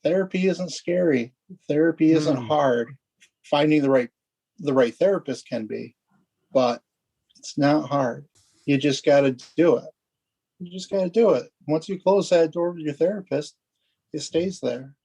therapy isn't scary. Therapy isn't hard. Finding the right therapist can be, but it's not hard. You just got to do it. You just got to do it. Once you close that door with your therapist, it stays there.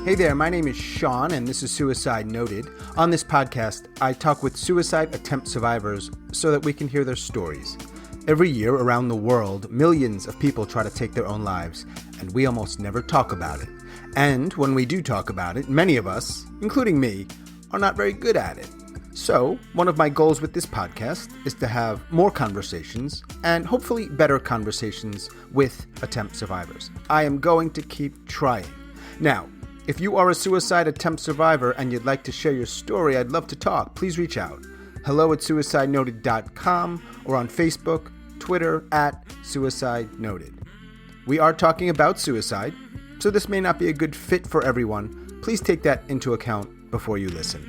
Hey there, my name is Sean, and this is Suicide Noted. On this podcast, I talk with suicide attempt survivors so that we can hear their stories. Every year around the world, millions of people try to take their own lives, and we almost never talk about it. And when we do talk about it, many of us, including me, are not very good at it. So, one of my goals with this podcast is to have more conversations, and hopefully better conversations with attempt survivors. I am going to keep trying. Now, if you are a suicide attempt survivor and you'd like to share your story, I'd love to talk. Please reach out. hello@suicidenoted.com or on Facebook, Twitter @suicidenoted. We are talking about suicide, so this may not be a good fit for everyone. Please take that into account before you listen.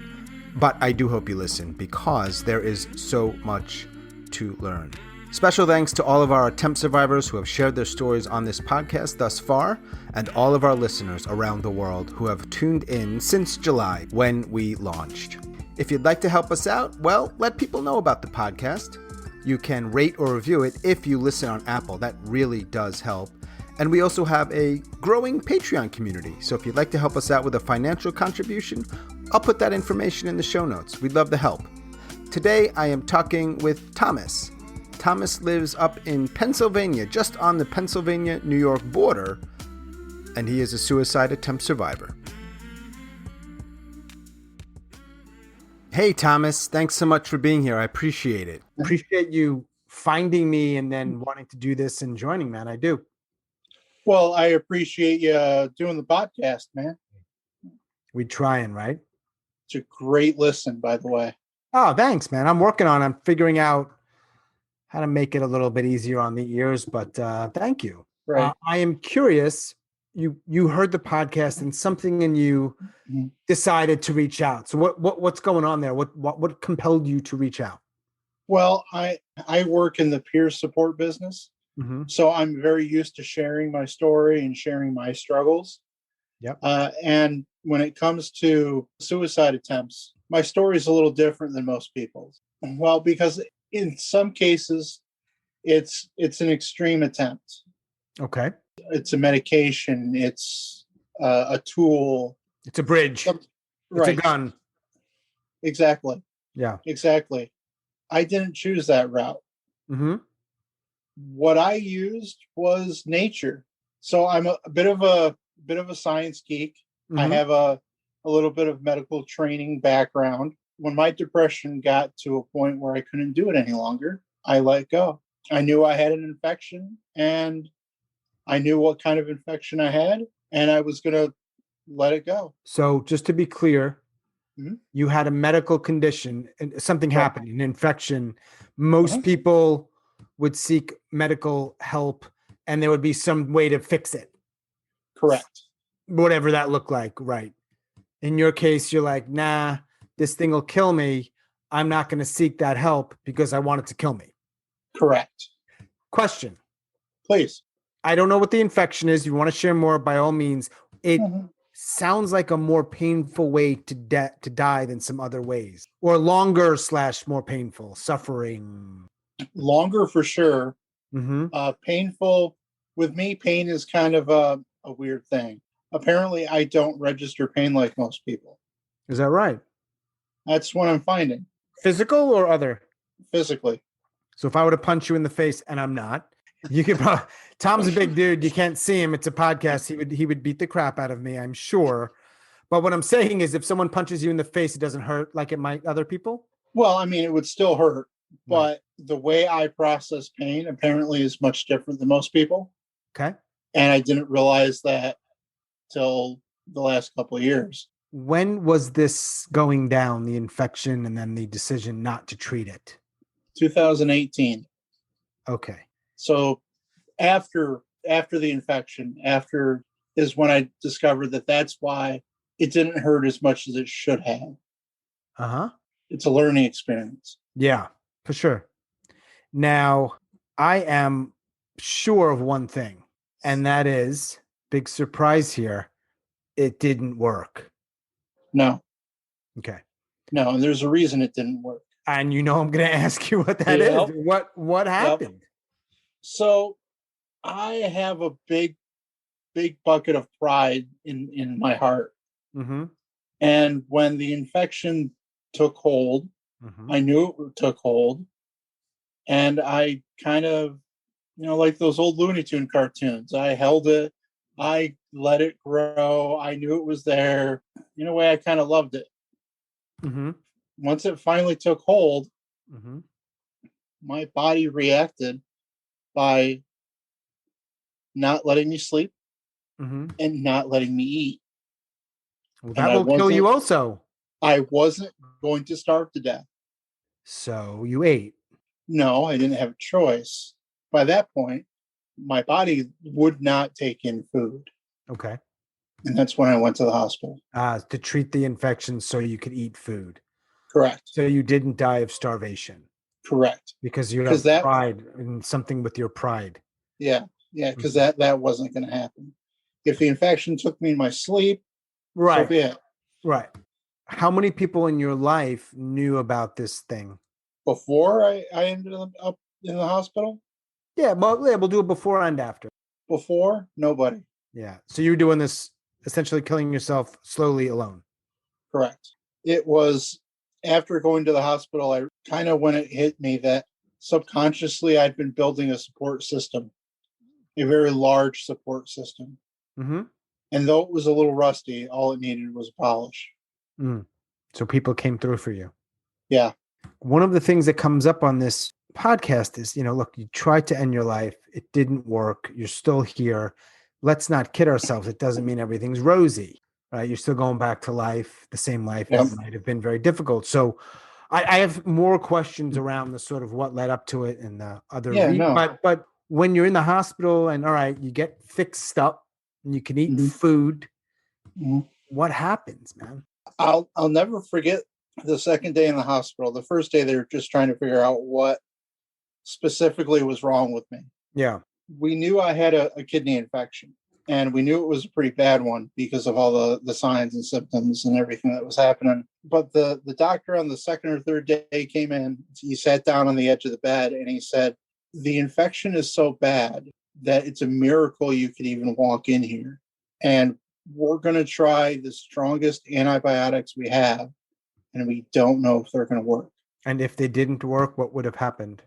But I do hope you listen because there is so much to learn. Special thanks to all of our attempt survivors who have shared their stories on this podcast thus far, and all of our listeners around the world who have tuned in since July when we launched. If you'd like to help us out, well, let people know about the podcast. You can rate or review it if you listen on Apple. That really does help. And we also have a growing Patreon community. So if you'd like to help us out with a financial contribution, I'll put that information in the show notes. We'd love the help. Today, I am talking with Thomas. Thomas lives up in Pennsylvania, just on the Pennsylvania-New York border, and he is a suicide attempt survivor. Hey, Thomas, thanks so much for being here. I appreciate it. Appreciate you finding me and then wanting to do this and joining, man. I do. Well, I appreciate you doing the podcast, man. We trying, right? It's a great listen, by the way. Oh, thanks, man. I'm working on it. I'm figuring out how to make it a little bit easier on the ears, but thank you. Right. I am curious. You heard the podcast and something in you decided to reach out. So what's going on there? What compelled you to reach out? Well, I work in the peer support business, so I'm very used to sharing my story and sharing my struggles. Yep. And when it comes to suicide attempts, my story is a little different than most people's. Well, because in some cases, it's an extreme attempt. Okay. It's a medication. It's a tool. It's a bridge. Right. It's a gun. Exactly. Yeah. Exactly. I didn't choose that route. What I used was nature. So I'm a bit of a science geek. I have a little bit of medical training background. When my depression got to a point where I couldn't do it any longer, I let go. I knew I had an infection, and I knew what kind of infection I had, and I was going to let it go. So just to be clear, you had a medical condition, and something happened, an infection. Most people would seek medical help, and there would be some way to fix it. Correct. Whatever that looked like, right. In your case, you're like, nah, this thing will kill me. I'm not going to seek that help because I want it to kill me. Correct. Question. Please. I don't know what the infection is. You want to share more, by all means. It sounds like a more painful way to die than some other ways, or longer / more painful, suffering. Longer for sure. Painful. With me, pain is kind of a weird thing. Apparently, I don't register pain like most people. Is that right? That's what I'm finding. Physical or other? Physically. So if I were to punch you in the face, and I'm not, you could probably, Tom's a big dude. You can't see him. It's a podcast. He would beat the crap out of me, I'm sure. But what I'm saying is if someone punches you in the face, it doesn't hurt like it might other people? Well, I mean, it would still hurt. But the way I process pain apparently is much different than most people. Okay. And I didn't realize that till the last couple of years. When was this going down, the infection, and then the decision not to treat it? 2018. Okay. So after the infection, after is when I discovered that that's why it didn't hurt as much as it should have. Uh-huh. It's a learning experience. Yeah, for sure. Now, I am sure of one thing, and that is, big surprise here, it didn't work. No, Okay. no, and there's a reason it didn't work. And I'm going to ask you what that Yep. is. What happened? So I have a big bucket of pride in my heart. Mm-hmm. And when the infection took hold, Mm-hmm. I knew it took hold. And I kind of, like those old Looney Tune cartoons, I held it, I let it grow. I knew it was there. In a way, I kind of loved it. Mm-hmm. Once it finally took hold, Mm-hmm. my body reacted by not letting me sleep Mm-hmm. and not letting me eat. Well, And that will kill you also. I wasn't going to starve to death. So you ate. No, I didn't have a choice. By that point, my body would not take in food. Okay. And that's when I went to the hospital. To treat the infection so you could eat food. Correct. So you didn't die of starvation. Correct. Because you have pride and something with your pride. Yeah. Yeah. Because that wasn't going to happen. If the infection took me in my sleep, right. So be it. Right. How many people in your life knew about this thing? Before I ended up in the hospital? Yeah, we'll do it before and after. Before, nobody. Yeah. So you were doing this, essentially killing yourself slowly alone. Correct. It was after going to the hospital, I kind of, when it hit me that subconsciously I'd been building a support system, a very large support system. Mm-hmm. And though it was a little rusty, all it needed was polish. Mm. So people came through for you. Yeah. One of the things that comes up on this podcast is, look, you tried to end your life. It didn't work. You're still here. Let's not kid ourselves. It doesn't mean everything's rosy, right? You're still going back to life, the same life. Yep. It might have been very difficult. So I have more questions around the sort of what led up to it and the other. But when you're in the hospital and all right, you get fixed up and you can eat food, what happens, man? I'll never forget the second day in the hospital. The first day they were just trying to figure out what specifically was wrong with me. Yeah. We knew I had a kidney infection, and we knew it was a pretty bad one because of all the signs and symptoms and everything that was happening. But the doctor on the second or third day came in, he sat down on the edge of the bed and he said, the infection is so bad that it's a miracle you could even walk in here. And we're going to try the strongest antibiotics we have, and we don't know if they're going to work. And if they didn't work, what would have happened?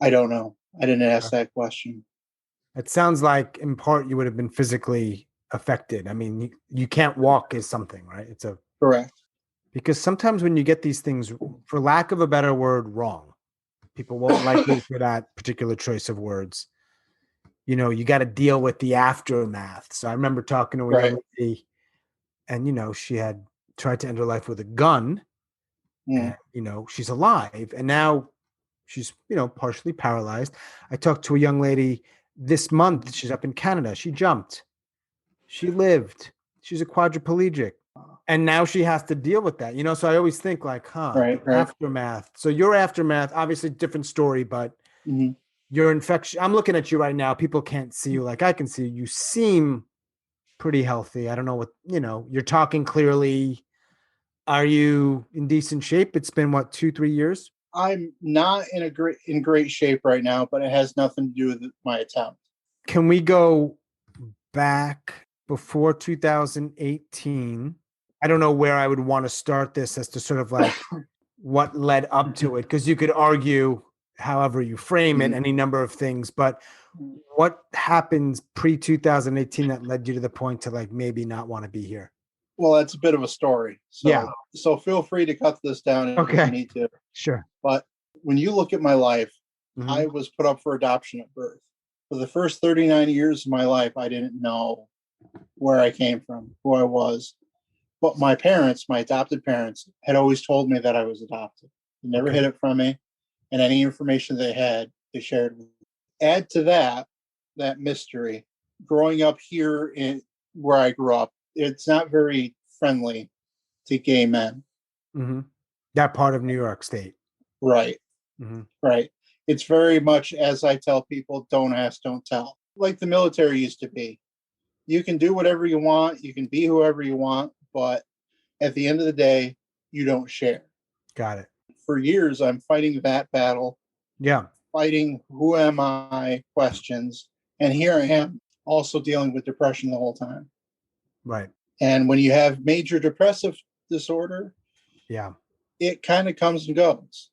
I don't know. I didn't ask that question. It sounds like in part you would have been physically affected. I mean, you can't walk is something, right? It's a correct. Because sometimes when you get these things, for lack of a better word, wrong, people won't like me for that particular choice of words. You got to deal with the aftermath. So I remember talking to a young lady, and she had tried to end her life with a gun. And, she's alive, and now she's, partially paralyzed. I talked to a young lady this month. She's up in Canada. She jumped. She lived. She's a quadriplegic. And now she has to deal with that, So I always think like, aftermath. So your aftermath, obviously different story, but your infection, I'm looking at you right now. People can't see you like I can see you. You seem pretty healthy. I don't know what, you're talking clearly. Are you in decent shape? It's been what, 2-3 years? I'm not in great shape right now, but it has nothing to do with my attempt. Can we go back before 2018? I don't know where I would want to start this as to sort of like what led up to it, because you could argue however you frame it, any number of things, but what happens pre-2018 that led you to the point to like maybe not want to be here? Well, that's a bit of a story. So feel free to cut this down if you need to. Sure. But when you look at my life, I was put up for adoption at birth. For the first 39 years of my life, I didn't know where I came from, who I was. But my parents, my adopted parents, had always told me that I was adopted. They never hid it from me. and any information they had, they shared with me. Add to that mystery. Growing up here in where I grew up, it's not very friendly to gay men. Mm-hmm. That part of New York State. Right. Mm-hmm. Right. It's very much, as I tell people, don't ask, don't tell. Like the military used to be. You can do whatever you want. You can be whoever you want. But at the end of the day, you don't share. Got it. For years, I'm fighting that battle. Yeah. Fighting who am I questions. And here I am also dealing with depression the whole time. Right. And when you have major depressive disorder, yeah, it kind of comes and goes.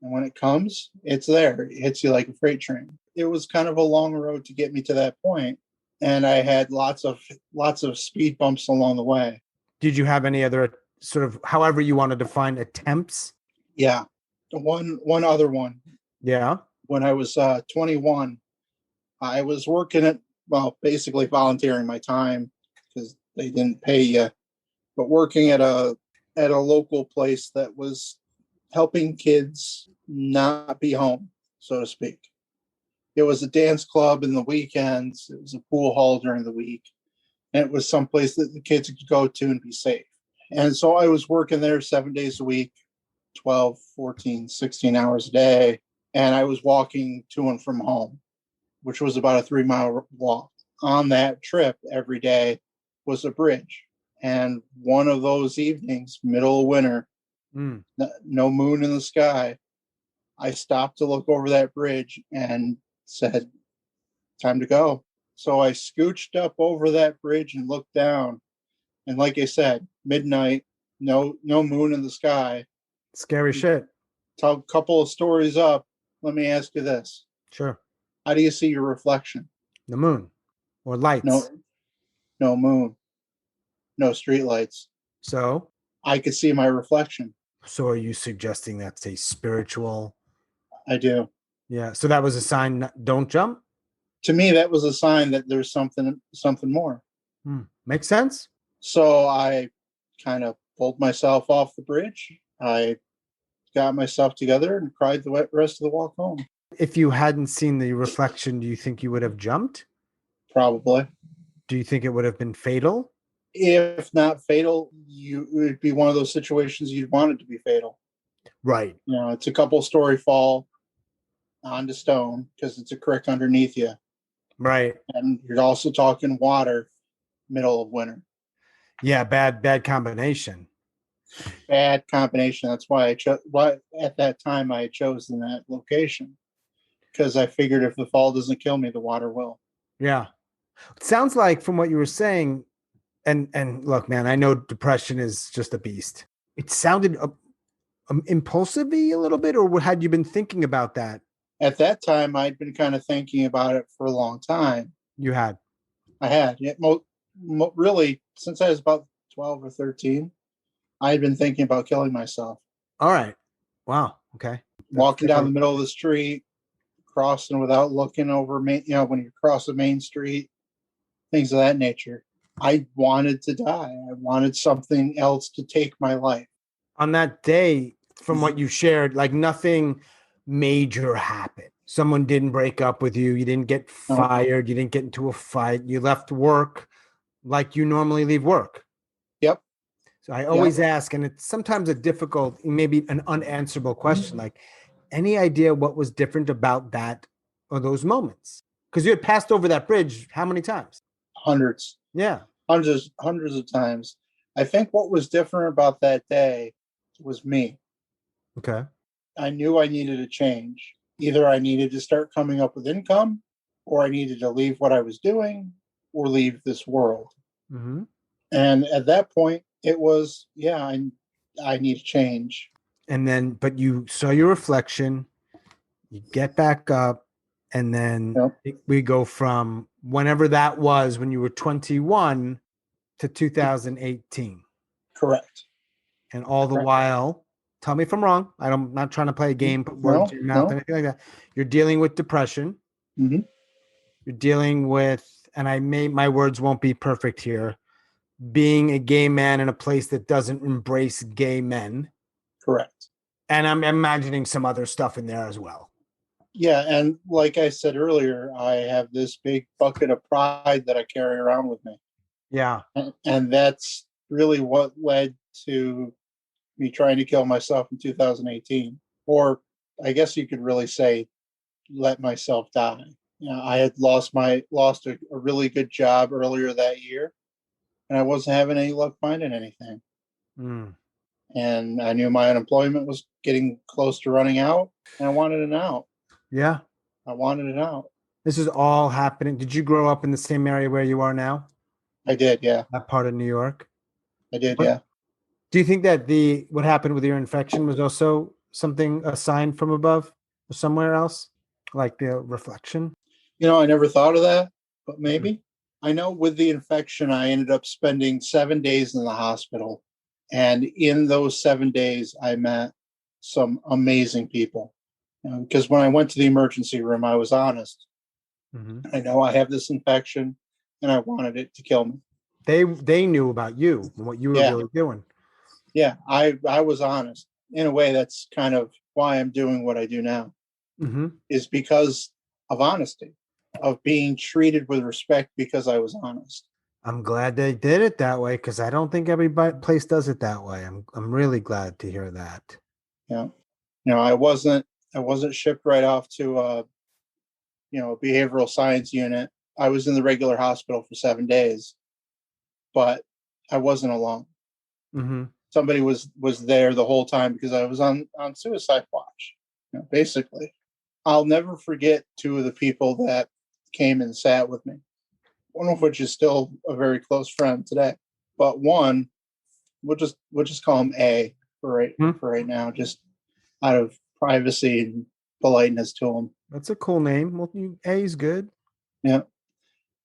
And when it comes, it's there. It hits you like a freight train. It was kind of a long road to get me to that point. And I had lots of speed bumps along the way. Did you have any other sort of, however you want to define, attempts? Yeah. One other one. Yeah. When I was 21, I was working at, basically volunteering my time because they didn't pay you, but working at a local place that was helping kids not be home, so to speak. It was a dance club in the weekends. It was a pool hall during the week. And it was someplace that the kids could go to and be safe. And so I was working there 7 days a week, 12, 14, 16 hours a day. And I was walking to and from home, which was about a 3-mile walk. On that trip every day was a bridge. And one of those evenings, middle of winter, no moon in the sky, I stopped to look over that bridge and said, time to go. So I scooched up over that bridge and looked down. And like I said, midnight, no moon in the sky. Scary shit. Tell a couple of stories up. Let me ask you this. Sure. How do you see your reflection? The moon or lights? No moon. No street lights. So? I could see my reflection. So are you suggesting that's a spiritual? I do. Yeah. So that was a sign, don't jump? To me, that was a sign that there's something more. Makes sense. So I kind of pulled myself off the bridge. I got myself together and cried the rest of the walk home. If you hadn't seen the reflection, do you think you would have jumped? Probably. Do you think it would have been fatal? If not fatal, it would be one of those situations you'd want it to be fatal. Right. You know, it's a couple-story fall onto stone because it's a creek underneath you. Right. And you're also talking water, middle of winter. Yeah, bad combination. Bad combination. That's why at that time I had chosen that location, because I figured if the fall doesn't kill me, the water will. Yeah. It sounds like from what you were saying, and look, man, I know depression is just a beast. It sounded impulsive-y a little bit, or had you been thinking about that? At that time, I'd been kind of thinking about it for a long time. You had? I had. Really, since I was about 12 or 13, I had been thinking about killing myself. All right. Wow. Okay. Walking down the middle of the street, crossing without looking over, when you cross the main street, things of that nature. I wanted to die. I wanted something else to take my life. On that day, from what you shared, like nothing major happened. Someone didn't break up with you. You didn't get fired. You didn't get into a fight. You left work like you normally leave work. Yep. So I always ask, and it's sometimes a difficult, maybe an unanswerable question, like any idea what was different about that or those moments? Because you had passed over that bridge how many times? Hundreds. Yeah. Hundreds of times. I think what was different about that day was me. Okay. I knew I needed a change. Either I needed to start coming up with income, or I needed to leave what I was doing, or leave this world. Mm-hmm. And at that point, it was, I need a change. And then, but you saw your reflection, you get back up, and then we go from whenever that was, when you were 21 to 2018. Correct. And all the while, tell me if I'm wrong. I'm not trying to play a game, put words in your mouth, anything like that. You're dealing with depression. Mm-hmm. You're dealing with, and my words won't be perfect here, being a gay man in a place that doesn't embrace gay men. Correct. And I'm imagining some other stuff in there as well. Yeah, and like I said earlier, I have this big bucket of pride that I carry around with me. Yeah. And that's really what led to me trying to kill myself in 2018. Or I guess you could really say let myself die. I had lost a really good job earlier that year, and I wasn't having any luck finding anything. Mm. And I knew my unemployment was getting close to running out, and I wanted it out. Yeah. I wanted it out. This is all happening. Did you grow up in the same area where you are now? I did, yeah. That part of New York? I did, yeah. Do you think that what happened with your infection was also something, a sign from above or somewhere else? Like the reflection? I never thought of that, but Mm. maybe. I know with the infection, I ended up spending 7 days in the hospital. And in those 7 days, I met some amazing people. Because when I went to the emergency room, I was honest. Mhm. I know I have this infection and I wanted it to kill me. They knew about you and what you were Yeah. really doing. Yeah, I was honest. In a way, that's kind of why I'm doing what I do now, Mm-hmm. is because of honesty, of being treated with respect because I was honest. I'm glad they did it that way because I don't think every place does it that way. I'm really glad to hear that. Yeah. I wasn't shipped right off to a behavioral science unit. I was in the regular hospital for 7 days, but I wasn't alone. Mm-hmm. Somebody was there the whole time because I was on suicide watch. Basically, I'll never forget two of the people that came and sat with me. One of which is still a very close friend today, but one we'll just call him A for right now, just out of privacy and politeness to him. That's a cool name. Well, A's good. Yeah.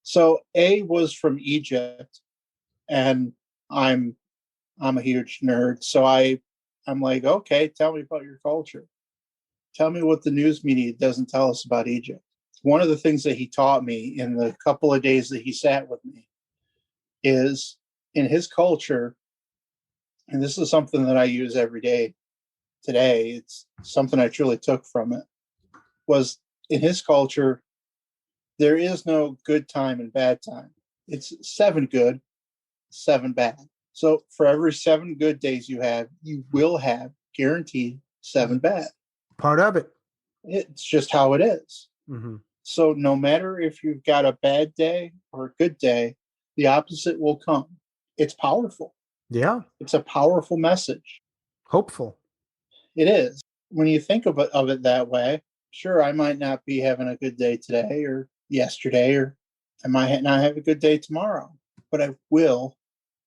So A was from Egypt, and I'm a huge nerd. So I'm like, okay, tell me about your culture. Tell me what the news media doesn't tell us about Egypt. One of the things that he taught me in the couple of days that he sat with me is in his culture, and this is something that I use every day today. It's something I truly took from it. Was in his culture, there is no good time and bad time. It's 7 good, 7 bad. So for every 7 good days you will have guaranteed 7 bad. Part of it. It's just how it is. Mm-hmm. So no matter if you've got a bad day or a good day, the opposite will come. It's powerful. Yeah. It's a powerful message. Hopeful. It is. When you think of it that way, sure, I might not be having a good day today or yesterday, or I might not have a good day tomorrow, but I will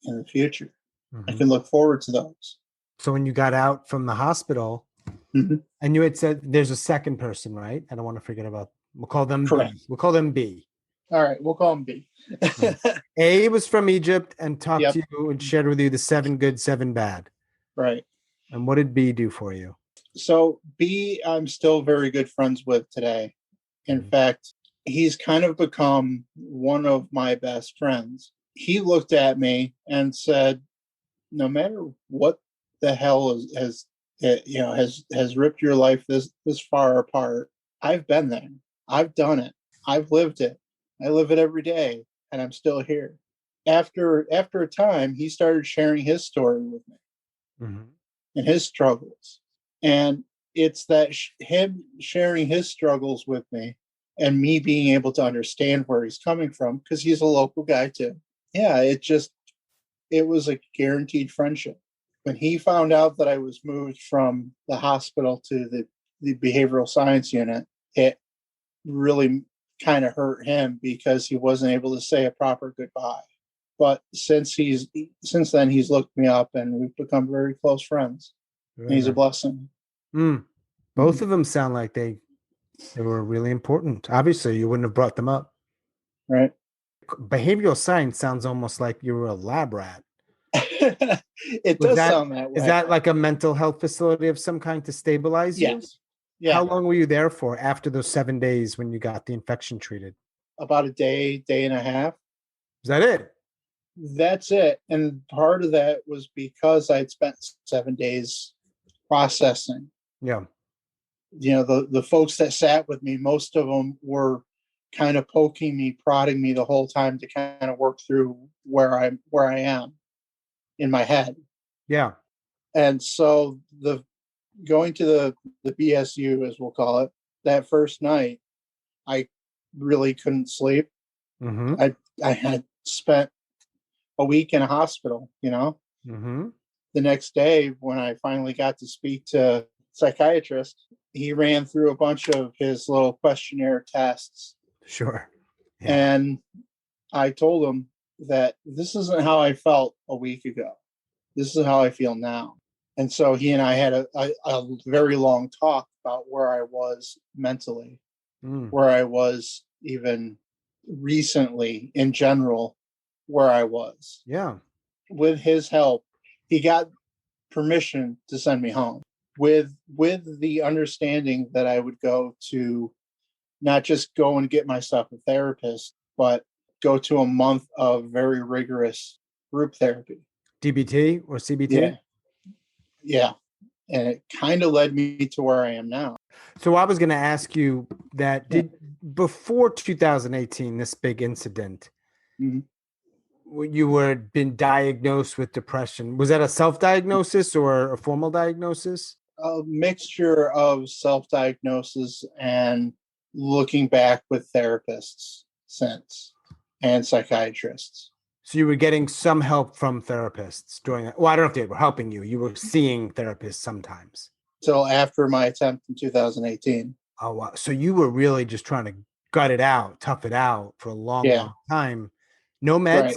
in the future. Mm-hmm. I can look forward to those. So when you got out from the hospital, mm-hmm. and you had said there's a second person, right? I don't want to forget about. We'll call them Correct. B. We'll call them B. All right, we'll call him B. A was from Egypt and talked Yep. to you and shared with you the 7 good, 7 bad. Right. And what did B do for you? So B, I'm still very good friends with today. In fact, he's kind of become one of my best friends. He looked at me and said, no matter what the hell has ripped your life this far apart, I've been there. I've done it. I've lived it. I live it every day, and I'm still here. After a time, he started sharing his story with me and his struggles. And it's that him sharing his struggles with me and me being able to understand where he's coming from, because he's a local guy too. Yeah, it was a guaranteed friendship. When he found out that I was moved from the hospital to the behavioral science unit, it really kind of hurt him because he wasn't able to say a proper goodbye. But since then, he's looked me up and we've become very close friends. And he's a blessing. Both of them sound like they were really important. Obviously, you wouldn't have brought them up. Right. Behavioral science sounds almost like you were a lab rat. It does sound that way. Is that like a mental health facility of some kind to stabilize you? Yes. Yeah. How long were you there for after those 7 days when you got the infection treated? About a day and a half. Is that it? That's it. And part of that was because I'd spent 7 days processing Yeah. The folks that sat with me, most of them were kind of poking me, prodding me the whole time to kind of work through where I am in my head. Yeah. And so the going to the BSU, as we'll call it, that first night, I really couldn't sleep. Mm-hmm. I had spent a week in a hospital, Mm-hmm. The next day when I finally got to speak to a psychiatrist, he ran through a bunch of his little questionnaire tests. Sure. Yeah. And I told him that this isn't how I felt a week ago. This is how I feel now. And so he and I had a very long talk about where I was mentally, where I was even recently in general, where I was. Yeah. With his help, he got permission to send me home with the understanding that I would go to not just go and get myself a therapist, but go to a month of very rigorous group therapy. DBT or CBT? Yeah. Yeah. And it kind of led me to where I am now. So I was going to ask you that before 2018, this big incident, Mm-hmm. you were been diagnosed with depression. Was that a self-diagnosis or a formal diagnosis? A mixture of self-diagnosis and looking back with therapists since and psychiatrists. So you were getting some help from therapists during that. Well, I don't know if they were helping you. You were seeing therapists sometimes. Till after my attempt in 2018. Oh, wow. So you were really just trying to gut it out, tough it out for a long, long time. No meds? Right.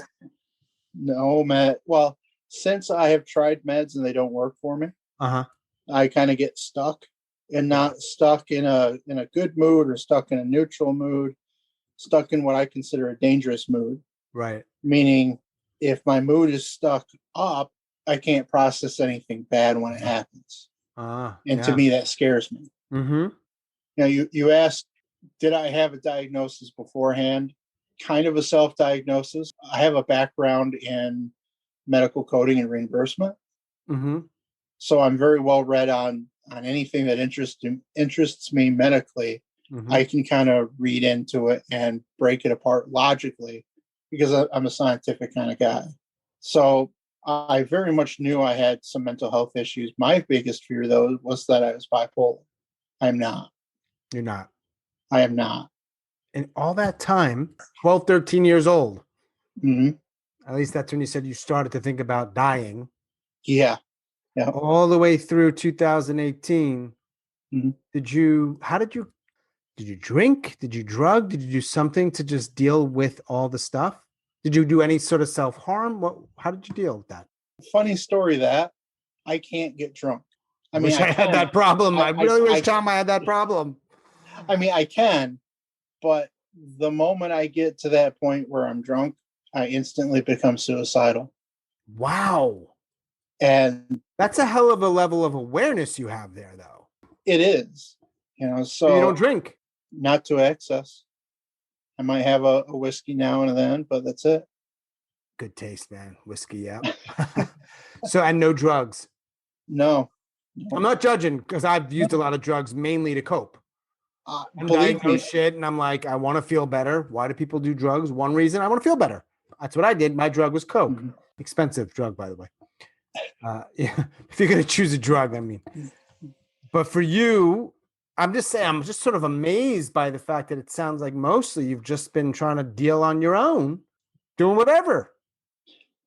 No med. Well, since I have tried meds and they don't work for me, I kind of get stuck and not stuck in a good mood or stuck in a neutral mood, stuck in what I consider a dangerous mood. Right. Meaning if my mood is stuck up, I can't process anything bad when it happens. And to me, that scares me. Mm-hmm. You asked, did I have a diagnosis beforehand? Kind of a self-diagnosis. I have a background in medical coding and reimbursement. Mm-hmm. So I'm very well read on anything that interests me medically. Mm-hmm. I can kind of read into it and break it apart logically because I'm a scientific kind of guy. So I very much knew I had some mental health issues. My biggest fear, though, was that I was bipolar. I'm not. You're not. I am not. And all that time, 12, 13 years old, mm-hmm. At least that's when you said you started to think about dying. Yeah. All the way through 2018. Mm-hmm. Did you drink? Did you drug? Did you do something to just deal with all the stuff? Did you do any sort of self-harm? How did you deal with that? Funny story that I can't get drunk. I wish I had that problem. I really wish, Tom, I had that problem. I mean, I can, but the moment I get to that point where I'm drunk, I instantly become suicidal. Wow. And that's a hell of a level of awareness you have there, though. It is. So you don't drink? Not to excess. I might have a whiskey now and then, but that's it. Good taste, man. Whiskey, yeah. And no drugs? No. I'm not judging because I've used a lot of drugs mainly to cope. I'm diagnosed shit and I'm like, I want to feel better. Why do people do drugs? One reason, I want to feel better. That's what I did. My drug was Coke. Mm-hmm. Expensive drug, by the way. Yeah, if you're going to choose a drug, I mean. But for you, I'm just saying, I'm just sort of amazed by the fact that it sounds like mostly you've just been trying to deal on your own, doing whatever.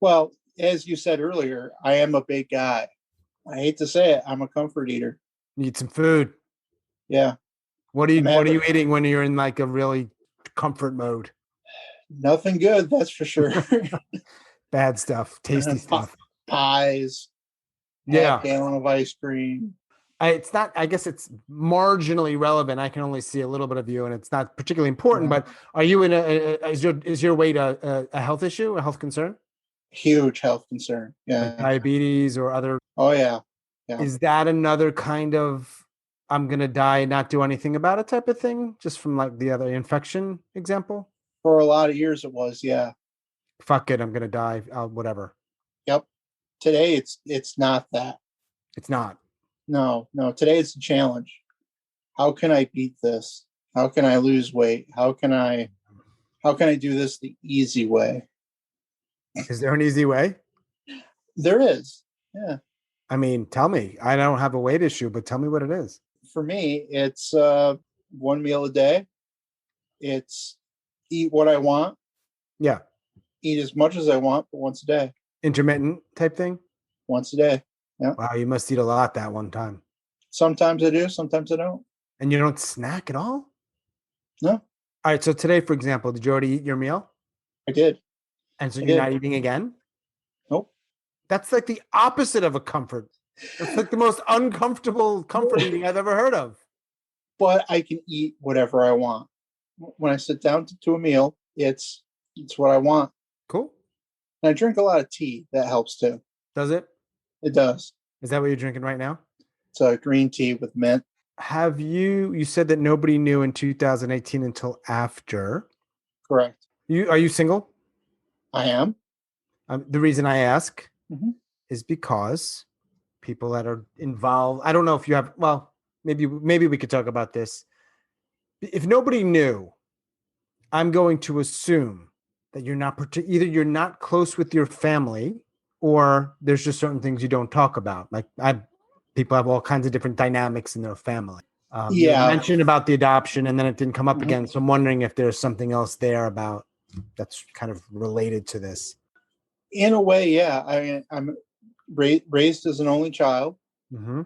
Well, as you said earlier, I am a big guy. I hate to say it, I'm a comfort eater. Need some food. Yeah. What are you eating when you're in like a really comfort mode? Nothing good, that's for sure. Bad stuff, tasty stuff. Pies. Yeah. Gallon of ice cream. It's not, I guess it's marginally relevant. I can only see a little bit of you and it's not particularly important, but are you in is your weight a health issue, a health concern? Huge health concern. Yeah. Like diabetes or other. Oh yeah. Is that another kind of, I'm going to die and not do anything about it type of thing? Just from like the other infection example? For a lot of years it was, yeah. Fuck it, I'm going to die, whatever. Yep. Today it's not that. It's not. No, no. Today it's a challenge. How can I beat this? How can I lose weight? How can I do this the easy way? Is there an easy way? There is. Yeah. I mean, tell me. I don't have a weight issue, but tell me what it is. For me, it's one meal a day. It's eat what I want, Yeah. eat as much as I want, but once a day. Intermittent type thing. Once a day. Yeah. Wow, you must eat a lot that one time. Sometimes I do, sometimes I don't. And you don't snack at all? No, All right. So today, for example, did you already eat your meal? I did. And so I you're did. not eating again? Nope. That's like the opposite of a comfort. That's like the most uncomfortable comfort eating I've ever heard of. But I can eat whatever I want. When I sit down to a meal, it's what I want. Cool. And I drink a lot of tea. That helps too. Does it? It does. Is that what you're drinking right now? It's a green tea with mint. Have you said that nobody knew in 2018 until after. Correct. Are you single? I am. The reason I ask Mhm. is because people that are involved, I don't know if you have, well, maybe we could talk about this. If nobody knew, I'm going to assume that you're not either you're not close with your family or there's just certain things you don't talk about. Like people have all kinds of different dynamics in their family. You Yeah. mentioned about the adoption and then it didn't come up Mhm. again. So I'm wondering if there's something else there about that's kind of related to this. In a way, yeah. I'm raised as an only child. Mm-hmm.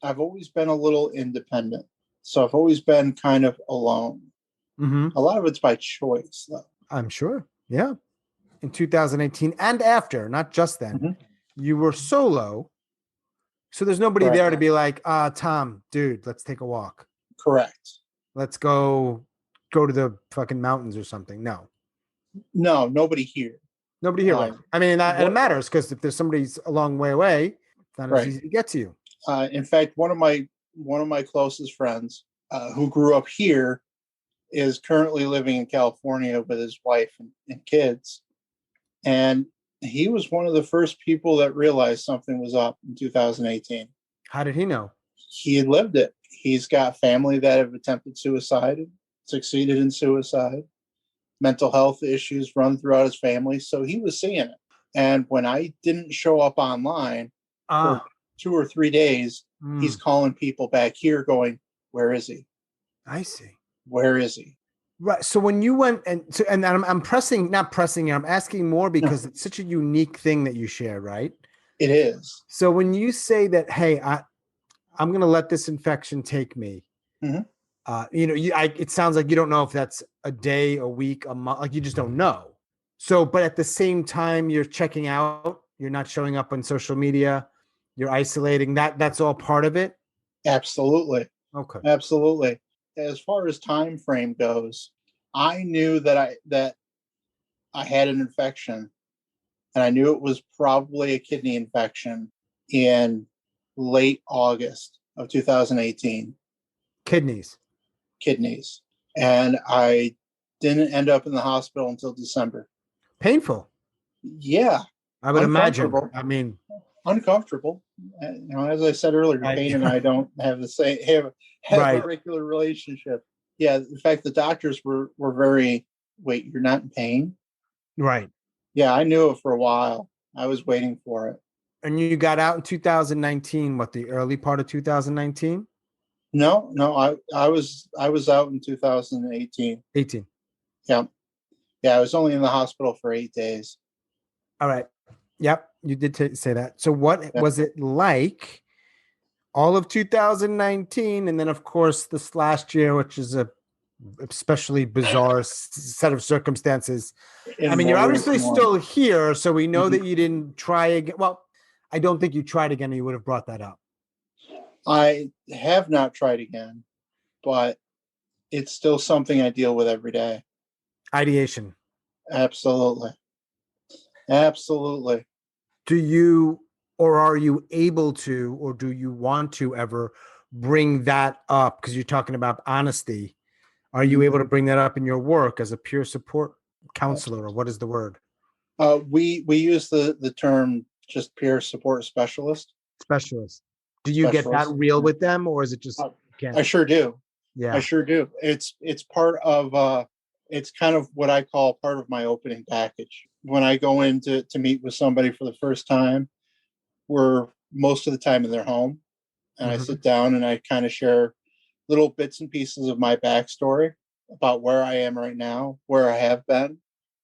I've always been a little independent. So I've always been kind of alone. Mm-hmm. A lot of it's by choice, though. I'm sure. Yeah. In 2018 and after, not just then, Mhm. you were solo. So there's nobody Correct. there to be like, Tom, dude, let's take a walk. Correct. Let's go to the fucking mountains or something. No. No, nobody here. Nobody here. Right? I mean, and it what- matters because if there's somebody's a long way away, it's not Right. as easy to get to you. In fact, one of my closest friends who grew up here is currently living in California with his wife and kids. And he was one of the first people that realized something was up in 2018. How did he know? He had lived it. He's got family that have attempted suicide, succeeded in suicide, mental health issues run throughout his family. So he was seeing it. And when I didn't show up online for 2 or 3 days, he's calling people back here going, where is he? I see. Where is he? Right. So when you went and I'm not pressing, I'm asking more because it's such a unique thing that you share, right? It is. So when you say that, hey, I'm going to let this infection take me, Mhm. It sounds like you don't know if that's a day, a week, a month, like you just don't know. So, but at the same time, you're checking out, you're not showing up on social media, you're isolating. That's all part of it. Absolutely. Okay. Absolutely. As far as time frame goes, I knew that I had an infection, and I knew it was probably a kidney infection in late August of 2018. Kidneys. And I didn't end up in the hospital until December. Painful. Yeah. I would imagine. I mean, uncomfortable. As I said earlier, Payne and I don't have the same have Right. a regular relationship. Yeah, in fact, the doctors were very. Wait, you're not in pain? right. Yeah, I knew it for a while. I was waiting for it. And you got out in 2019. What, the early part of 2019? No, I was out in 2018. 18. Yeah, I was only in the hospital for 8 days. All right. Yep, you did say that. So what was it like all of 2019? And then, of course, this last year, which is a especially bizarre set of circumstances. I mean, you're obviously still here, so we know that you didn't try again. Well, I don't think you tried again or you would have brought that up. I have not tried again, but it's still something I deal with every day. Ideation. Absolutely. Do you, or are you able to, or do you want to ever bring that up? Because you're talking about honesty. Are you able to bring that up in your work as a peer support counselor, or what is the word? We use the term just peer support specialist. Specialist. Do you get that specialist. real with them, or is it just I sure do. Yeah. I sure do. It's part of it's kind of what I call part of my opening package. When I go in to meet with somebody for the first time, we're most of the time in their home, and I sit down and I kind of share little bits and pieces of my backstory about where I am right now, where I have been.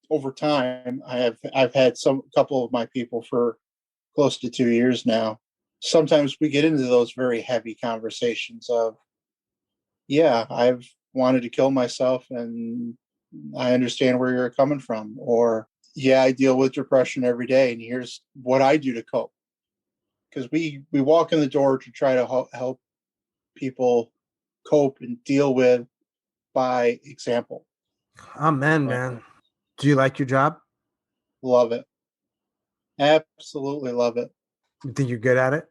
Over time, I've had a couple of my people for close to 2 years now. Sometimes we get into those very heavy conversations of, yeah, I've wanted to kill myself and I understand where you're coming from. Or, yeah, I deal with depression every day and here's what I do to cope. Because we walk in the door to try to help people cope and deal with by example. Amen, man. Do you like your job? Love it. Absolutely love it. You think you're good at it?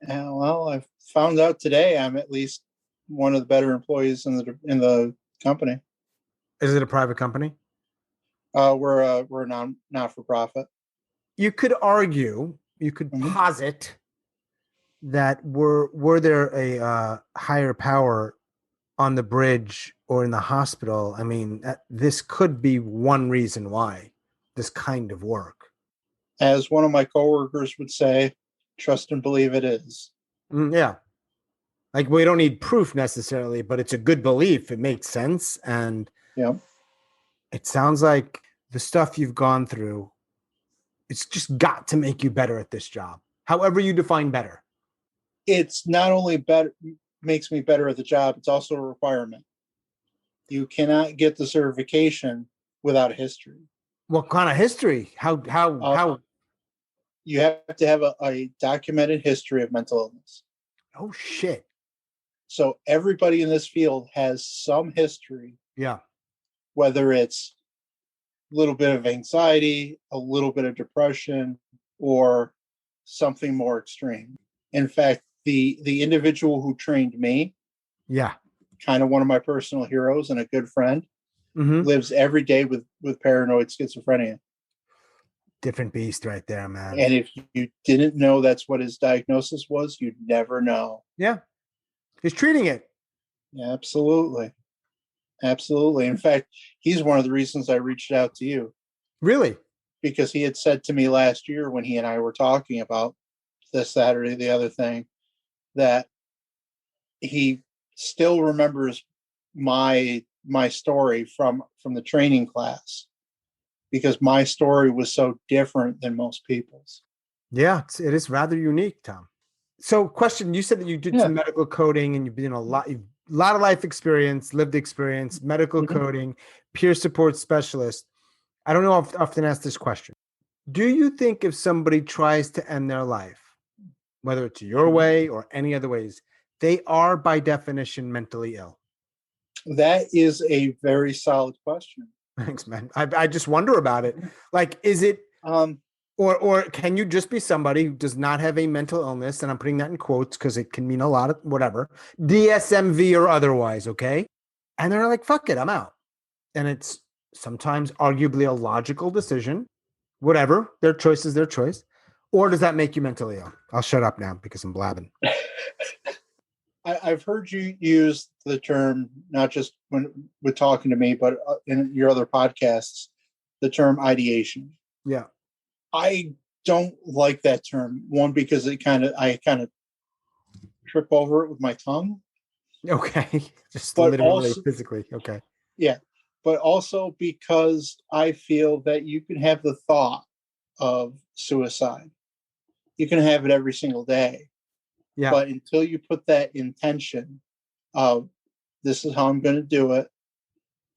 Well, I've found out today I'm at least one of the better employees in the company. Is it a private company? We're a not for profit. You could argue, you could posit that were there a higher power on the bridge or in the hospital, I mean, this could be one reason why this kind of work. As one of my coworkers would say, trust and believe it is. Yeah. Like, we don't need proof necessarily, but it's a good belief. It makes sense. And yeah, it sounds like the stuff you've gone through, it's just got to make you better at this job. However you define better. It's not only better, makes me better at the job, it's also a requirement. You cannot get the certification without a history. What kind of history? How? You have to have a documented history of mental illness. Oh, shit. So everybody in this field has some history. Yeah. Whether it's a little bit of anxiety, a little bit of depression, or something more extreme. In fact, the individual who trained me, kind of one of my personal heroes and a good friend, lives every day with paranoid schizophrenia. Different beast right there, man. And if you didn't know that's what his diagnosis was, you'd never know. Yeah. He's treating it. Yeah, absolutely. Absolutely. In fact, he's one of the reasons I reached out to you. Really? Because he had said to me last year when he and I were talking about this, that, or the other thing, that he still remembers my story from the training class, because my story was so different than most people's. Yeah, it is rather unique, Tom. So, question, you said that you did some medical coding and you've been a lot of life experience, lived experience, medical coding, peer support specialist. I don't know if I often ask this question. Do you think if somebody tries to end their life, whether it's your way or any other ways, they are by definition mentally ill? That is a very solid question. Thanks, man. I just wonder about it. Like, is it, or can you just be somebody who does not have a mental illness? And I'm putting that in quotes because it can mean a lot of whatever, DSMV or otherwise. Okay. And they're like, fuck it, I'm out. And it's sometimes arguably a logical decision, whatever, their choice is their choice. Or does that make you mentally ill? I'll shut up now because I'm blabbing. I've heard you use the term, not just when talking to me, but in your other podcasts, the term ideation. Yeah. I don't like that term. One, because I kind of trip over it with my tongue. Okay. Just literally, also, physically. Okay. Yeah. But also because I feel that you can have the thought of suicide. You can have it every single day. Yeah. But until you put that intention of, this is how I'm going to do it,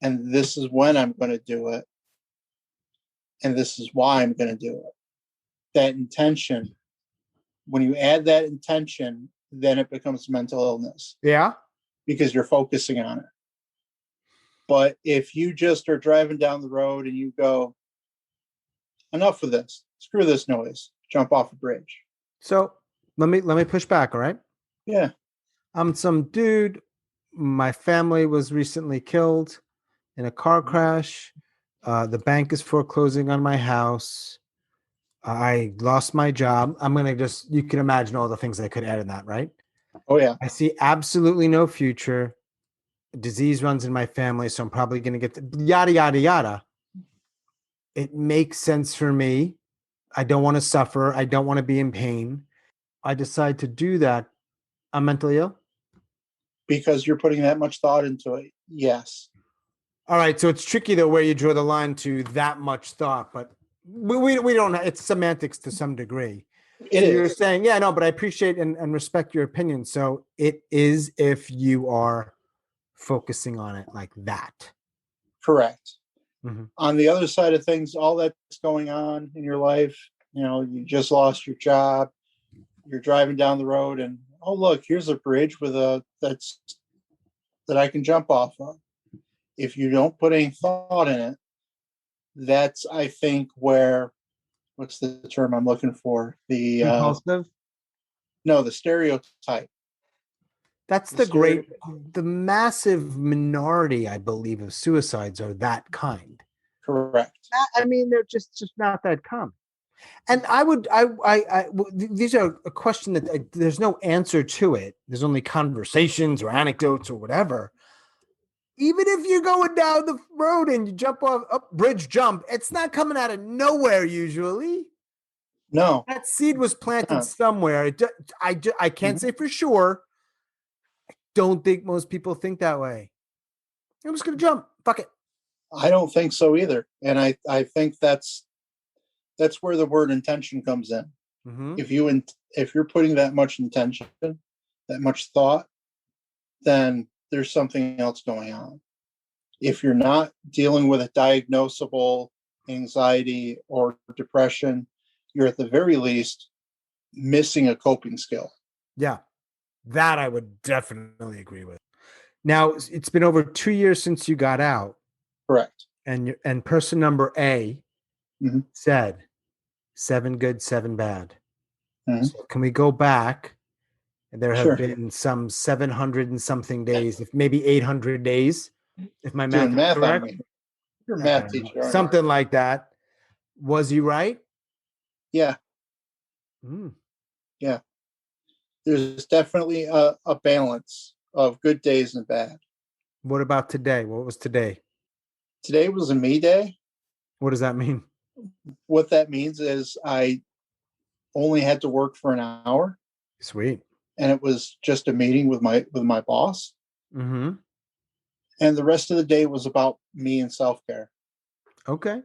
and this is when I'm going to do it, and this is why I'm going to do it. That intention, when you add that intention, then it becomes mental illness. Yeah. Because you're focusing on it. But if you just are driving down the road and you go, enough of this, screw this noise, jump off a bridge. So let me push back, all right? Yeah. I'm some dude. My family was recently killed in a car crash. The bank is foreclosing on my house. I lost my job. You can imagine all the things I could add in that, right? Oh yeah. I see absolutely no future. Disease runs in my family, so I'm probably going to get yada, yada, yada. It makes sense for me. I don't want to suffer. I don't want to be in pain. I decide to do that. I'm mentally ill. Because you're putting that much thought into it. Yes. All right. So it's tricky though where you draw the line to that much thought, but we don't, it's semantics to some degree. It is. You're saying, yeah, no, but I appreciate and respect your opinion. So it is if you are focusing on it like that. Correct. Mm-hmm. On the other side of things, all that's going on in your life, you just lost your job, you're driving down the road and, oh, look, here's a bridge that I can jump off of. If you don't put any thought in it, that's, I think, where, what's the term I'm looking for? Impulsive? No, the stereotype. That's the massive minority, I believe, of suicides are that kind. Correct. I mean, they're just not that common. And these are a question that there's no answer to it. There's only conversations or anecdotes or whatever. Even if you're going down the road and you jump off bridge jump, it's not coming out of nowhere usually. No. That seed was planted somewhere. I can't say for sure. I don't think most people think that way. I'm just going to jump. Fuck it. I don't think so either. And I think that's where the word intention comes in. Mm-hmm. If you're putting that much intention, that much thought, then there's something else going on. If you're not dealing with a diagnosable anxiety or depression, you're at the very least missing a coping skill. Yeah, that I would definitely agree with. Now, it's been over 2 years since you got out. Correct. And person number A said 7 good, 7 bad. Mm-hmm. So can we go back? There have been some 700 and something days, if maybe 800 days, if my math is correct. Your math teacher. Something like that. Was he right? Yeah. Yeah. There's definitely a balance of good days and bad. What about today? What was today? Today was a me day. What does that mean? What that means is I only had to work for an hour. Sweet. And it was just a meeting with my boss. Mm-hmm. And the rest of the day was about me and self-care. Okay.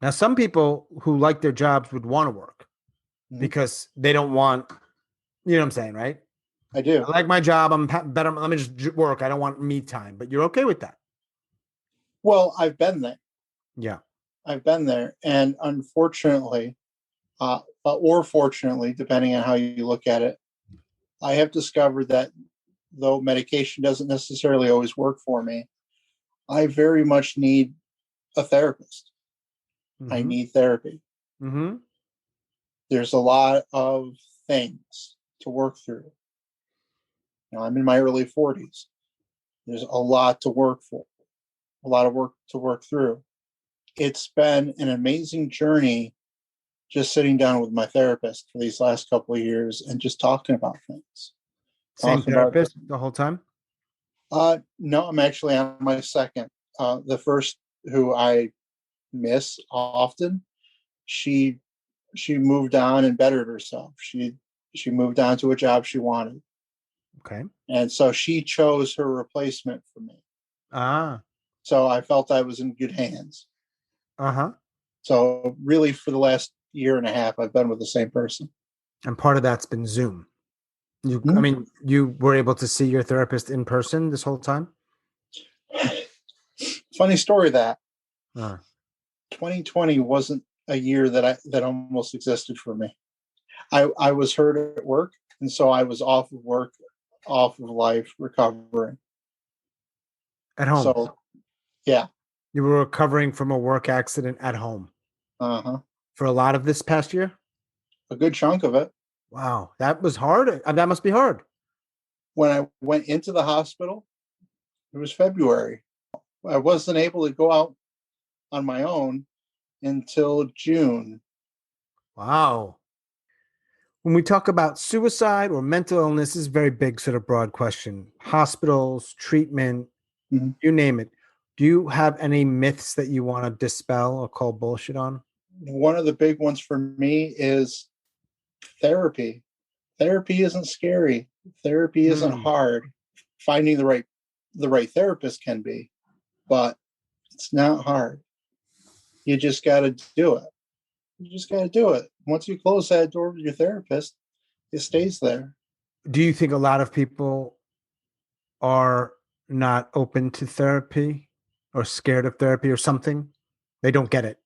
Now, some people who like their jobs would want to work because they don't want, you know what I'm saying, right? I do. I like my job. I'm better. Let me just work. I don't want me time, but you're okay with that. Well, I've been there. Yeah. I've been there. And unfortunately, or fortunately, depending on how you look at it, I have discovered that though medication doesn't necessarily always work for me, I very much need a therapist. Mm-hmm. I need therapy. Mm-hmm. There's a lot of things to work through. I'm in my early 40s. There's a lot to work for, a lot of work to work through. It's been an amazing journey just sitting down with my therapist for these last couple of years and just talking about things. Same therapist the whole time? No, I'm actually on my second. The first, who I miss often, she moved on and bettered herself. She moved on to a job she wanted. Okay. And so she chose her replacement for me. So I felt I was in good hands. So really for the last year and a half, I've been with the same person. And part of that's been Zoom. I mean, you were able to see your therapist in person this whole time? Funny story that 2020 wasn't a year that almost existed for me. I was hurt at work, and so I was off of work, off of life, recovering. At home? So, yeah. You were recovering from a work accident at home? For a lot of this past year? A good chunk of it. Wow, that was hard. That must be hard. When I went into the hospital, it was February. I wasn't able to go out on my own until June. Wow. When we talk about suicide or mental illness, this is a very big, sort of broad question. Hospitals, treatment, you name it. Do you have any myths that you want to dispel or call bullshit on? One of the big ones for me is therapy. Therapy isn't scary. Therapy isn't hard. Finding the right therapist can be, but it's not hard. You just got to do it. You just got to do it. Once you close that door with your therapist, it stays there. Do you think a lot of people are not open to therapy or scared of therapy or something? They don't get it.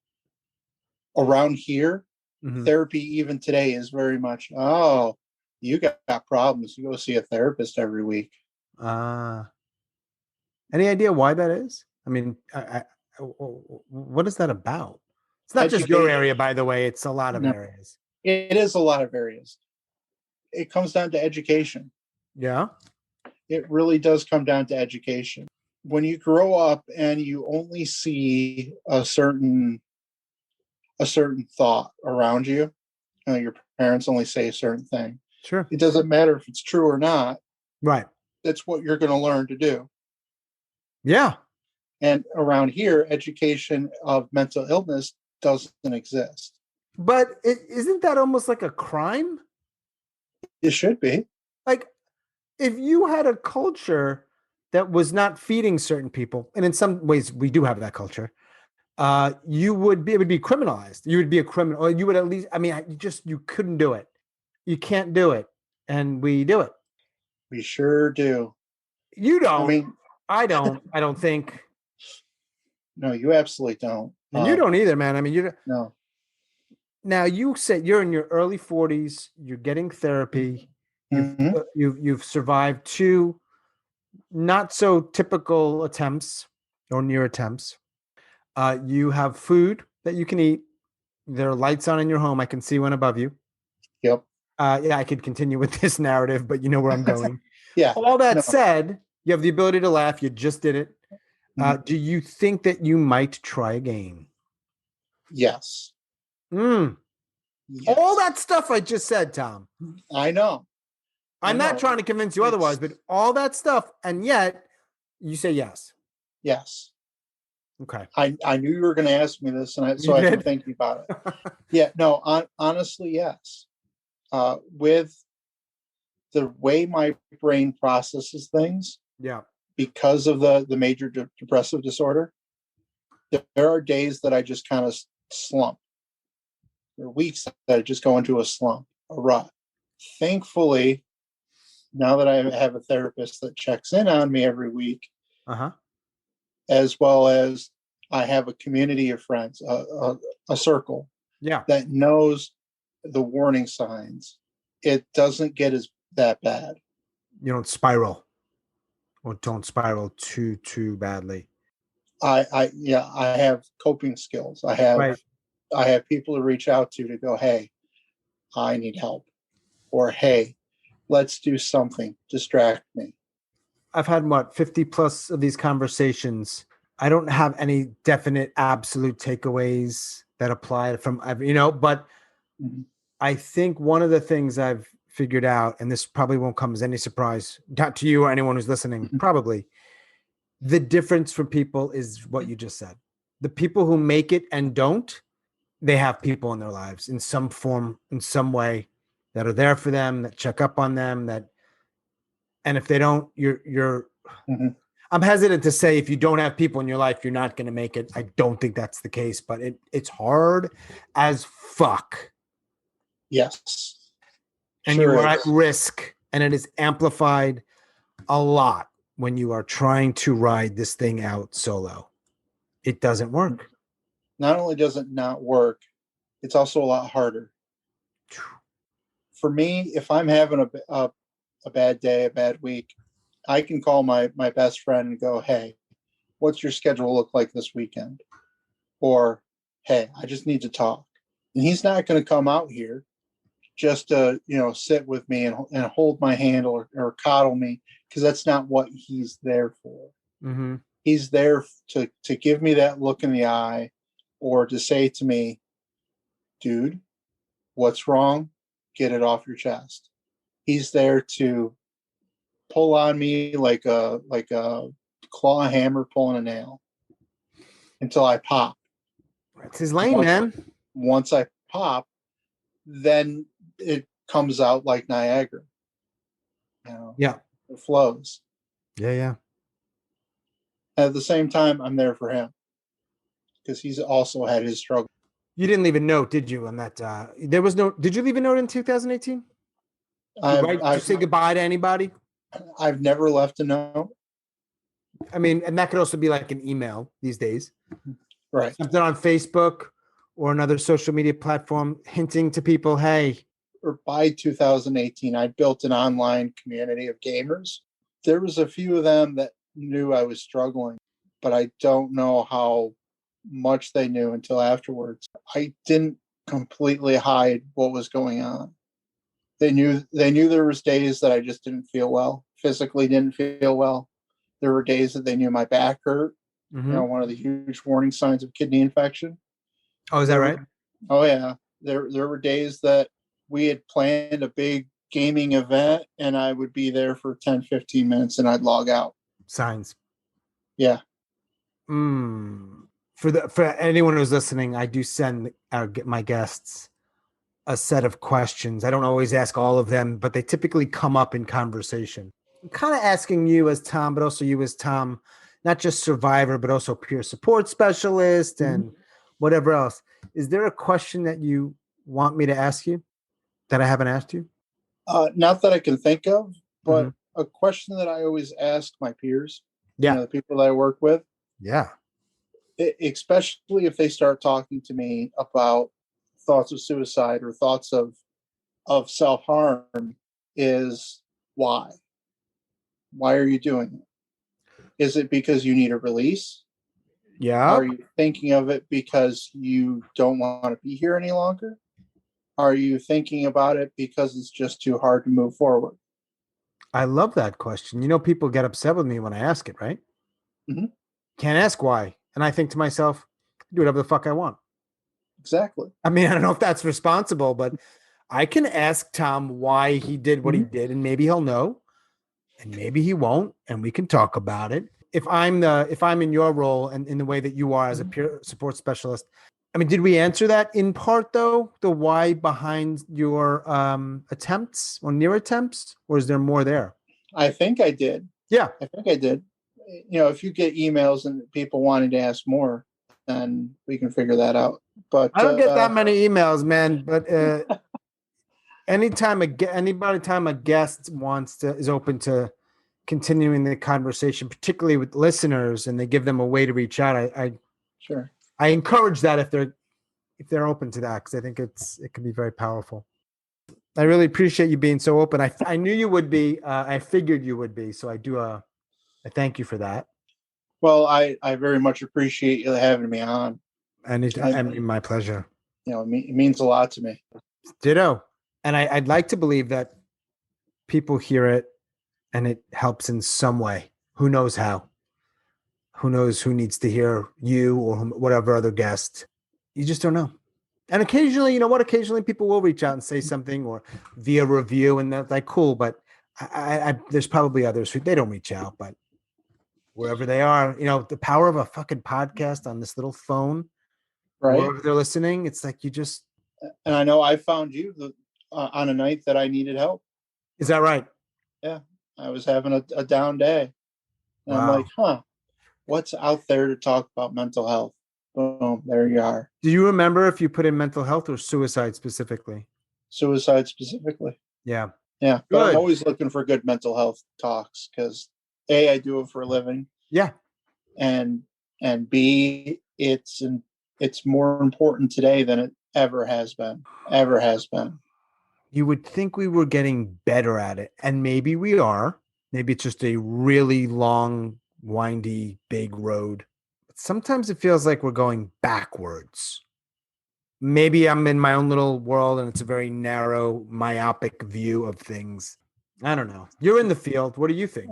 Around here, therapy even today is very much, oh, you got problems. You go see a therapist every week. Any idea why that is? I mean, what is that about? It's not just your area, by the way. It's a lot of areas. It is a lot of areas. It comes down to education. Yeah. It really does come down to education. When you grow up and you only see a certain thought around you, your parents only say a certain thing. Sure. It doesn't matter if it's true or not. Right. That's what you're going to learn to do. Yeah. And around here, education of mental illness doesn't exist. But isn't that almost like a crime? It should be. Like, if you had a culture that was not feeding certain people, and in some ways we do have that culture, it would be criminalized. You would be a criminal, or you would at least, I mean, you couldn't do it. You can't do it. And we do it. We sure do. You don't. I mean, I don't think. No, you absolutely don't. And you don't either, man. I mean, no. Now you said you're in your early 40s. You're getting therapy. You've survived 2 not so typical attempts or near attempts. You have food that you can eat. There are lights on in your home. I can see one above you. Yep. Yeah, I could continue with this narrative, but you know where I'm going. Yeah. All that said, you have the ability to laugh. You just did it. Do you think that you might try again? Yes. Yes. All that stuff I just said, Tom. I know. I'm not trying to convince you otherwise, but all that stuff, and yet you say yes. Yes. Okay. I knew you were going to ask me this, and I've been thinking about it. Yeah. No. Honestly, yes. With the way my brain processes things. Yeah. Because of the major depressive disorder, there are days that I just kind of slump. There are weeks that I just go into a slump, a rut. Thankfully, now that I have a therapist that checks in on me every week, as well as I have a community of friends, a circle, that knows the warning signs, it doesn't get that bad. You don't spiral. Or don't spiral too badly. I have coping skills. I have people to reach out to go, hey, I need help, or hey, let's do something, distract me. I've had 50 plus of these conversations. I don't have any definite absolute takeaways that apply from but I think one of the things I've figured out, and this probably won't come as any surprise, not to you or anyone who's listening, probably, the difference for people is what you just said. The people who make it and don't, they have people in their lives in some form, in some way, that are there for them, that check up on them, and if they don't, you're I'm hesitant to say if you don't have people in your life, you're not going to make it. I don't think that's the case, but it's hard as fuck. Yes. And you are at risk, and it is amplified a lot when you are trying to ride this thing out solo. It doesn't work. Not only does it not work, it's also a lot harder. For me, if I'm having a bad day, a bad week, I can call my best friend and go, hey, what's your schedule look like this weekend? Or, hey, I just need to talk. And he's not going to come out here just to, sit with me and hold my hand or coddle me, because that's not what he's there for. Mm-hmm. He's there to give me that look in the eye, or to say to me, dude, what's wrong, get it off your chest. He's there to pull on me like a claw hammer pulling a nail until I pop. That's his lane, man. Once I pop, then it comes out like Niagara. Yeah. It flows. Yeah. At the same time, I'm there for him because he's also had his struggle. You didn't leave a note, did you, on that? There was no. Did you leave a note in 2018? Did you say goodbye to anybody? I've never left a note. I mean, and that could also be like an email these days. Right. Something on Facebook or another social media platform hinting to people, hey. Or by 2018, I built an online community of gamers. There was a few of them that knew I was struggling, but I don't know how much they knew until afterwards. I didn't completely hide what was going on. They knew there was days that I just didn't feel well, physically didn't feel well. There were days that they knew my back hurt. Mm-hmm. One of the huge warning signs of kidney infection. Oh, is that right? Oh yeah. There were days that we had planned a big gaming event and I would be there for 10, 15 minutes and I'd log out. Signs. Yeah. For anyone who's listening, I do send my guests a set of questions. I don't always ask all of them, but they typically come up in conversation. I'm kind of asking you as Tom, but also you as Tom, not just survivor, but also peer support specialist and whatever else. Is there a question that you want me to ask you that I haven't asked you? Not that I can think of, but a question that I always ask my peers, the people that I work with. Yeah. Especially if they start talking to me about thoughts of suicide or thoughts of self-harm, is why? Why are you doing it? Is it because you need a release? Yeah. Are you thinking of it because you don't want to be here any longer? Are you thinking about it because it's just too hard to move forward? I love that question. People get upset with me when I ask it, right? Mm-hmm. Can't ask why. And I think to myself, do whatever the fuck I want. Exactly. I mean, I don't know if that's responsible, but I can ask Tom why he did what he did, and maybe he'll know, and maybe he won't, and we can talk about it. If I'm in your role and in the way that you are as a peer support specialist, I mean, did we answer that in part though? The why behind your attempts or near attempts, or is there more there? I think I did. Yeah, I think I did. If you get emails and people wanting to ask more, then we can figure that out. But I don't get that many emails, man. But anytime a guest is open to continuing the conversation, particularly with listeners, and they give them a way to reach out, I encourage that if they're open to that, because I think it can be very powerful. I really appreciate you being so open. I knew you would be. I figured you would be. So I thank you for that. Well, I very much appreciate you having me on. And my pleasure. It means a lot to me. Ditto. And I'd like to believe that people hear it and it helps in some way. Who knows how? Who knows who needs to hear you or whatever other guest? You just don't know. And occasionally, occasionally people will reach out and say something or via review, and that's like, cool. But I there's probably others who they don't reach out, but wherever they are, the power of a fucking podcast on this little phone, right? Wherever they're listening, it's like you just. And I know I found you on a night that I needed help. Is that right? Yeah, I was having a down day, and I'm like, what's out there to talk about mental health? Boom, there you are. Do you remember if you put in mental health or suicide specifically? Suicide specifically. Yeah. Yeah. But I'm always looking for good mental health talks because A, I do it for a living. Yeah. And B, it's more important today than it ever has been. Ever has been. You would think we were getting better at it. And maybe we are. Maybe it's just a really long, windy, big road. Sometimes it feels like we're going backwards. Maybe I'm in my own little world and it's a very narrow, myopic view of things. I don't know. You're in the field. What do you think?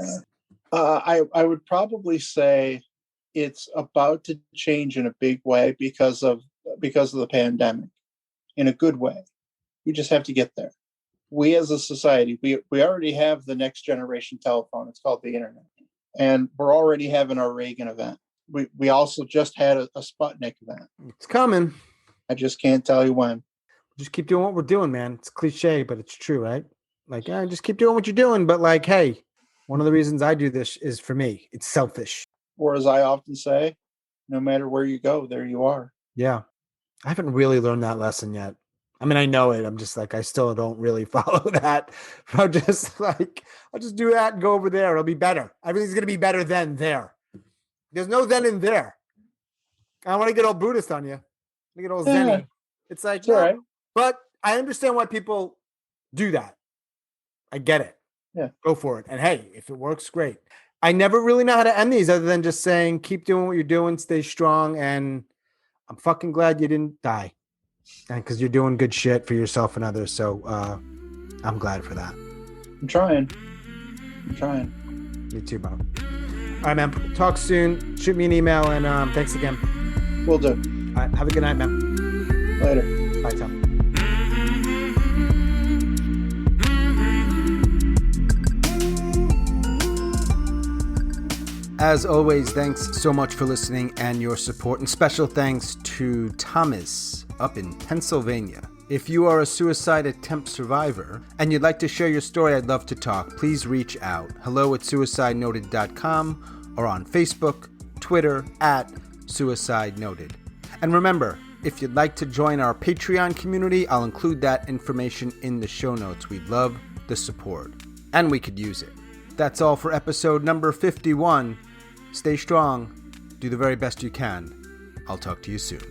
I would probably say it's about to change in a big way because of the pandemic, in a good way. We just have to get there. We as a society, we already have the next generation telephone. It's called the internet. And we're already having our Reagan event. We also just had a Sputnik event. It's coming. I just can't tell you when. Just keep doing what we're doing, man. It's cliche, but it's true, right? Like, just keep doing what you're doing. But like, hey, one of the reasons I do this is for me. It's selfish. Or as I often say, no matter where you go, there you are. Yeah. I haven't really learned that lesson yet. I mean, I know it. I'm just like, I still don't really follow that. I'm just like, I'll just do that and go over there. It'll be better. Everything's going to be better than there. There's no then and there. I don't want to get all Buddhist on you. I get all Zen-y. It's like, all right. But I understand why people do that. I get it. Yeah. Go for it. And hey, if it works, great. I never really know how to end these other than just saying, keep doing what you're doing, stay strong. And I'm fucking glad you didn't die. And because you're doing good shit for yourself and others. So I'm glad for that. I'm trying. Me too, Bob. All right, man. Talk soon. Shoot me an email. And thanks again. Will do. All right. Have a good night, man. Later. Bye, Tom. As always, thanks so much for listening and your support, and special thanks to Thomas up in Pennsylvania. If you are a suicide attempt survivor and you'd like to share your story, I'd love to talk. Please reach out. hello@suicidenoted.com or on Facebook, Twitter @suicidenoted. And remember, if you'd like to join our Patreon community, I'll include that information in the show notes. We'd love the support, and we could use it. That's all for episode number 51. Stay strong. Do the very best you can. I'll talk to you soon.